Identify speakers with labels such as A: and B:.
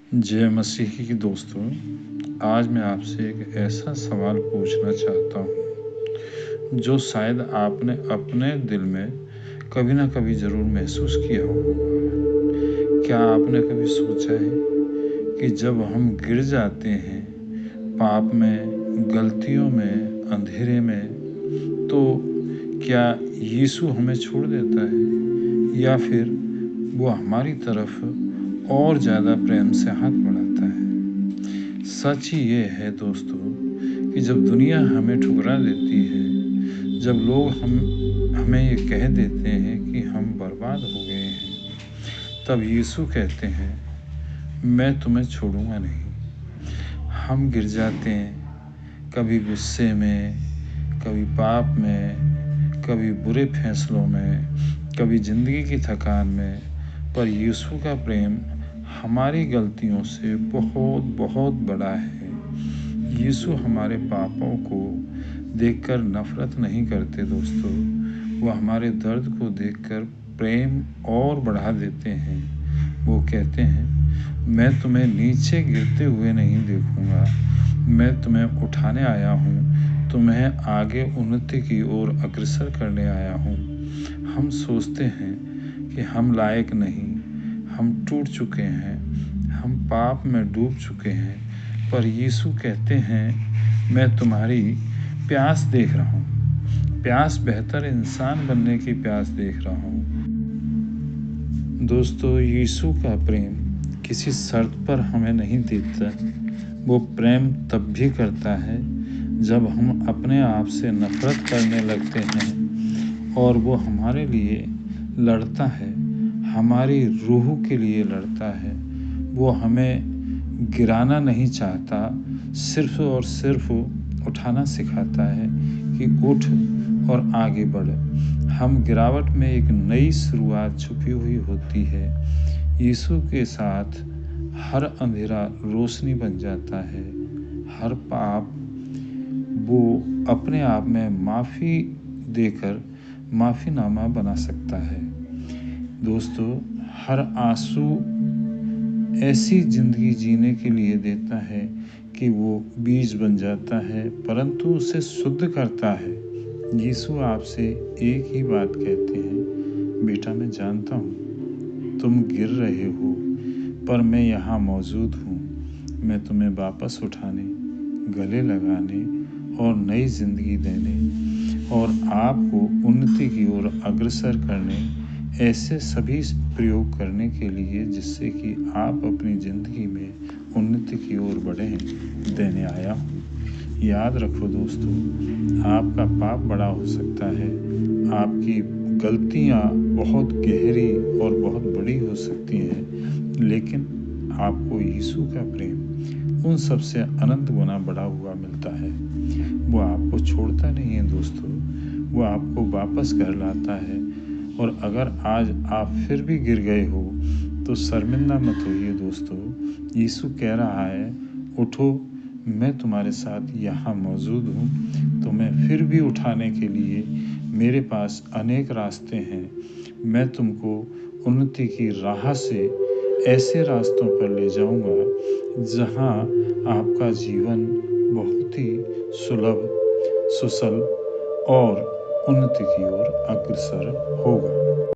A: जय मसीह की दोस्तों, आज मैं आपसे एक ऐसा सवाल पूछना चाहता हूँ जो शायद आपने अपने दिल में कभी ना कभी ज़रूर महसूस किया होगा। क्या आपने कभी सोचा है कि जब हम गिर जाते हैं पाप में, गलतियों में, अंधेरे में, तो क्या यीशु हमें छोड़ देता है या फिर वो हमारी तरफ और ज़्यादा प्रेम से हाथ बढ़ाता है? सच ही ये है दोस्तों कि जब दुनिया हमें ठुकरा देती है, जब लोग हमें ये कह देते हैं कि हम बर्बाद हो गए हैं, तब यीशु कहते हैं, मैं तुम्हें छोड़ूंगा नहीं। हम गिर जाते हैं, कभी गुस्से में, कभी पाप में, कभी बुरे फैसलों में, कभी ज़िंदगी की थकान में, पर यीशु का प्रेम हमारी गलतियों से बहुत बहुत बड़ा है। यीशु हमारे पापों को देखकर नफरत नहीं करते दोस्तों, वो हमारे दर्द को देखकर प्रेम और बढ़ा देते हैं। वो कहते हैं, मैं तुम्हें नीचे गिरते हुए नहीं देखूंगा, मैं तुम्हें उठाने आया हूँ, तुम्हें आगे उन्नति की ओर अग्रसर करने आया हूँ। हम सोचते हैं कि हम लायक नहीं, हम टूट चुके हैं, हम पाप में डूब चुके हैं, पर यीशु कहते हैं, मैं तुम्हारी प्यास देख रहा हूँ, प्यास बेहतर इंसान बनने की प्यास देख रहा हूँ। दोस्तों, यीशु का प्रेम किसी शर्त पर हमें नहीं देता। वो प्रेम तब भी करता है जब हम अपने आप से नफरत करने लगते हैं और वो हमारे लिए लड़ता है, हमारी रूह के लिए लड़ता है। वो हमें गिराना नहीं चाहता, सिर्फ और सिर्फ उठाना सिखाता है कि उठ और आगे बढ़। हम गिरावट में एक नई शुरुआत छुपी हुई होती है। यीशु के साथ हर अंधेरा रोशनी बन जाता है, हर पाप वो अपने आप में माफ़ी देकर माफ़ीनामा बना सकता है। दोस्तों, हर आंसू ऐसी ज़िंदगी जीने के लिए देता है कि वो बीज बन जाता है, परंतु उसे शुद्ध करता है। यीशु आपसे एक ही बात कहते हैं, बेटा मैं जानता हूँ तुम गिर रहे हो, पर मैं यहाँ मौजूद हूँ। मैं तुम्हें वापस उठाने, गले लगाने और नई ज़िंदगी देने और आपको उन्नति की ओर अग्रसर करने, ऐसे सभी प्रयोग करने के लिए जिससे कि आप अपनी ज़िंदगी में उन्नति की ओर बढ़ें, देने आया हूँ। याद रखो दोस्तों, आपका पाप बड़ा हो सकता है, आपकी गलतियाँ बहुत गहरी और बहुत बड़ी हो सकती हैं, लेकिन आपको यीशु का प्रेम उन सबसे अनंत गुना बढ़ा हुआ मिलता है। वो आपको छोड़ता नहीं है दोस्तों, वो आपको वापस घर लाता है। और अगर आज आप फिर भी गिर गए हो तो शर्मिंदा मत होइए दोस्तों। यीशु कह रहा है, उठो, मैं तुम्हारे साथ यहाँ मौजूद हूँ। तुम्हें फिर भी उठाने के लिए मेरे पास अनेक रास्ते हैं। मैं तुमको उन्नति की राह से ऐसे रास्तों पर ले जाऊँगा जहाँ आपका जीवन बहुत ही सुलभ, सुसल और उन्नति की ओर अग्रसर होगा।